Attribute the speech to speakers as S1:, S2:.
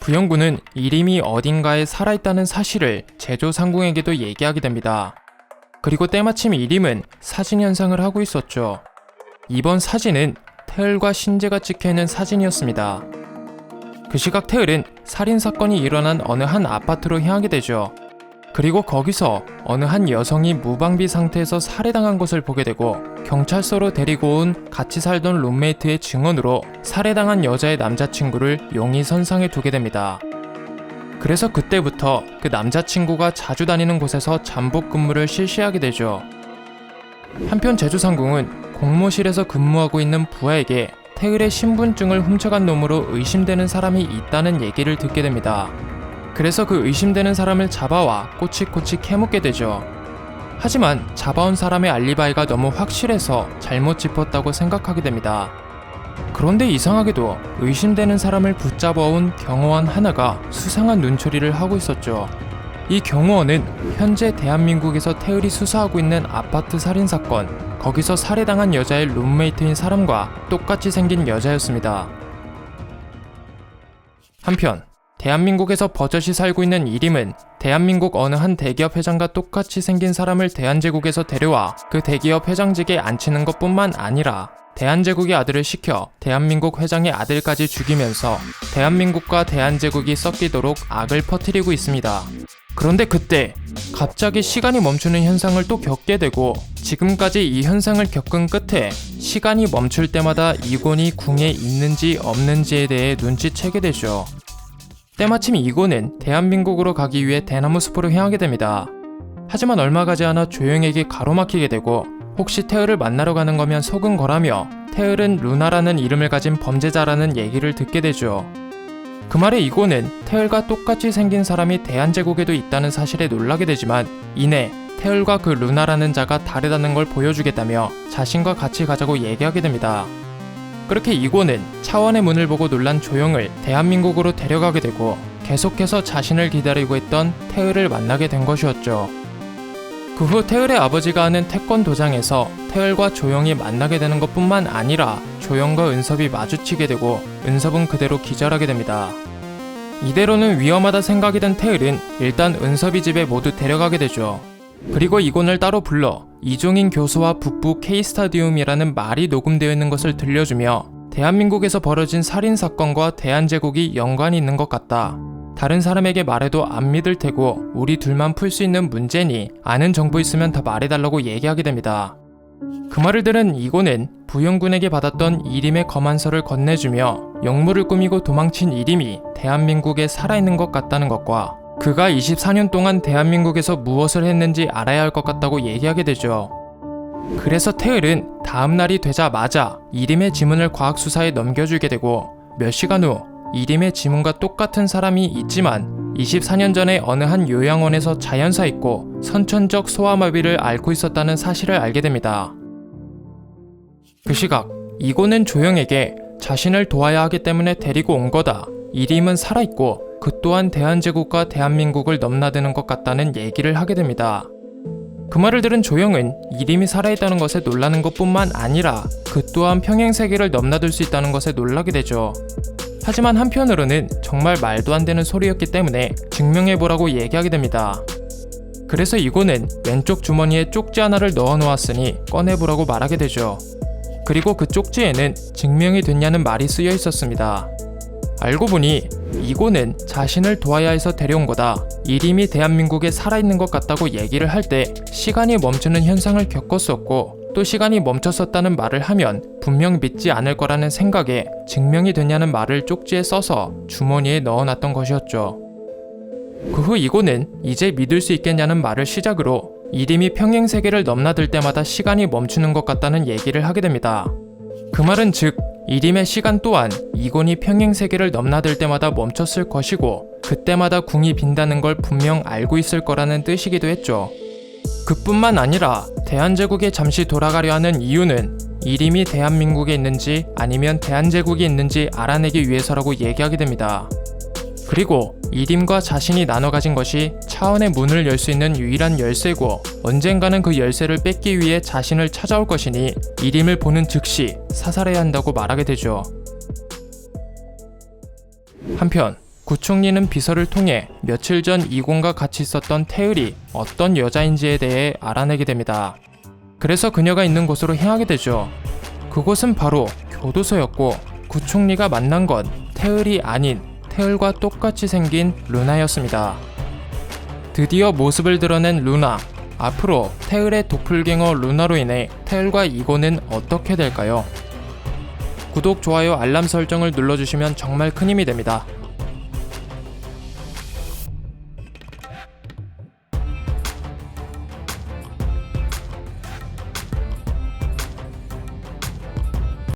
S1: 부영군은 이림이 어딘가에 살아있다는 사실을 제조상궁에게도 얘기하게 됩니다. 그리고 때마침 이림은 사진 현상을 하고 있었죠. 이번 사진은 태을과 신재가 찍혀있는 사진이었습니다. 그 시각 태을은 살인사건이 일어난 어느 한 아파트로 향하게 되죠. 그리고 거기서 어느 한 여성이 무방비 상태에서 살해당한 것을 보게 되고 경찰서로 데리고 온 같이 살던 룸메이트의 증언으로 살해당한 여자의 남자친구를 용의선상에 두게 됩니다. 그래서 그때부터 그 남자친구가 자주 다니는 곳에서 잠복 근무를 실시하게 되죠. 한편 제주상궁은 공모실에서 근무하고 있는 부하에게 태을의 신분증을 훔쳐간 놈으로 의심되는 사람이 있다는 얘기를 듣게 됩니다. 그래서 그 의심되는 사람을 잡아와 꼬치꼬치 캐묻게 되죠. 하지만 잡아온 사람의 알리바이가 너무 확실해서 잘못 짚었다고 생각하게 됩니다. 그런데 이상하게도 의심되는 사람을 붙잡아온 경호원 하나가 수상한 눈초리를 하고 있었죠. 이 경호원은 현재 대한민국에서 태을이 수사하고 있는 아파트 살인사건, 거기서 살해당한 여자의 룸메이트인 사람과 똑같이 생긴 여자였습니다. 한편 대한민국에서 버젓이 살고 있는 이림은 대한민국 어느 한 대기업 회장과 똑같이 생긴 사람을 대한제국에서 데려와 그 대기업 회장직에 앉히는 것뿐만 아니라 대한제국의 아들을 시켜 대한민국 회장의 아들까지 죽이면서 대한민국과 대한제국이 섞이도록 악을 퍼뜨리고 있습니다. 그런데 그때 갑자기 시간이 멈추는 현상을 또 겪게 되고 지금까지 이 현상을 겪은 끝에 시간이 멈출 때마다 이곤이 궁에 있는지 없는지에 대해 눈치채게 되죠. 때마침 이곤은 대한민국으로 가기 위해 대나무 숲으로 향하게 됩니다. 하지만 얼마 가지 않아 조용에게 가로막히게 되고 혹시 태을을 만나러 가는 거면 속은 거라며 태을은 루나라는 이름을 가진 범죄자라는 얘기를 듣게 되죠. 그 말에 이곤은 태을과 똑같이 생긴 사람이 대한제국에도 있다는 사실에 놀라게 되지만 이내 태을과 그 루나라는 자가 다르다는 걸 보여주겠다며 자신과 같이 가자고 얘기하게 됩니다. 그렇게 이곤은 차원의 문을 보고 놀란 조용을 대한민국으로 데려가게 되고 계속해서 자신을 기다리고 있던 태을을 만나게 된 것이었죠. 그 후 태을의 아버지가 하는 태권도장에서 태을과 조용이 만나게 되는 것뿐만 아니라 조용과 은섭이 마주치게 되고 은섭은 그대로 기절하게 됩니다. 이대로는 위험하다 생각이 든 태을은 일단 은섭이 집에 모두 데려가게 되죠. 그리고 이곤을 따로 불러 이종인 교수와 북부 K스타디움이라는 말이 녹음되어 있는 것을 들려주며 대한민국에서 벌어진 살인사건과 대한제국이 연관이 있는 것 같다. 다른 사람에게 말해도 안 믿을 테고 우리 둘만 풀 수 있는 문제니 아는 정보 있으면 다 말해달라고 얘기하게 됩니다. 그 말을 들은 이곤은 부영군에게 받았던 이림의 검안서를 건네주며 역물을 꾸미고 도망친 이림이 대한민국에 살아있는 것 같다는 것과 그가 24년 동안 대한민국에서 무엇을 했는지 알아야 할 것 같다고 얘기하게 되죠. 그래서 태을은 다음 날이 되자마자 이림의 지문을 과학수사에 넘겨주게 되고 몇 시간 후 이림의 지문과 똑같은 사람이 있지만 24년 전에 어느 한 요양원에서 자연사 있고 선천적 소아마비를 앓고 있었다는 사실을 알게 됩니다. 그 시각 이곤은 조용에게 자신을 도와야 하기 때문에 데리고 온 거다. 이림은 살아있고 그 또한 대한제국과 대한민국을 넘나드는 것 같다는 얘기를 하게 됩니다. 그 말을 들은 조용은 이림이 살아있다는 것에 놀라는 것뿐만 아니라 그 또한 평행세계를 넘나들 수 있다는 것에 놀라게 되죠. 하지만 한편으로는 정말 말도 안 되는 소리였기 때문에 증명해보라고 얘기하게 됩니다. 그래서 이곤은 왼쪽 주머니에 쪽지 하나를 넣어 놓았으니 꺼내보라고 말하게 되죠. 그리고 그 쪽지에는 증명이 됐냐는 말이 쓰여 있었습니다. 알고 보니 이곤은 자신을 도와야 해서 데려온 거다. 이림이 대한민국에 살아있는 것 같다고 얘기를 할 때 시간이 멈추는 현상을 겪었었고 또 시간이 멈췄었다는 말을 하면 분명 믿지 않을 거라는 생각에 증명이 됐냐는 말을 쪽지에 써서 주머니에 넣어놨던 것이었죠. 그 후 이곤은 이제 믿을 수 있겠냐는 말을 시작으로 이림이 평행세계를 넘나들 때마다 시간이 멈추는 것 같다는 얘기를 하게 됩니다. 그 말은 즉 이림의 시간 또한 이곤이 평행세계를 넘나들 때마다 멈췄을 것이고 그때마다 궁이 빈다는 걸 분명 알고 있을 거라는 뜻이기도 했죠. 그뿐만 아니라 대한제국에 잠시 돌아가려 하는 이유는 이림이 대한민국에 있는지 아니면 대한제국이 있는지 알아내기 위해서라고 얘기하게 됩니다. 그리고 이림과 자신이 나눠 가진 것이 차원의 문을 열 수 있는 유일한 열쇠고 언젠가는 그 열쇠를 뺏기 위해 자신을 찾아올 것이니 이림을 보는 즉시 사살해야 한다고 말하게 되죠. 한편 구충리는 비서를 통해 며칠 전 이곤과 같이 있었던 태을이 어떤 여자인지에 대해 알아내게 됩니다. 그래서 그녀가 있는 곳으로 향하게 되죠. 그곳은 바로 교도소였고 구충리가 만난 건 태을이 아닌 태을과 똑같이 생긴 루나였습니다. 드디어 모습을 드러낸 루나. 앞으로 태을의 도플갱어 루나로 인해 태을과 이곤은 어떻게 될까요? 구독, 좋아요, 알람 설정을 눌러주시면 정말 큰 힘이 됩니다.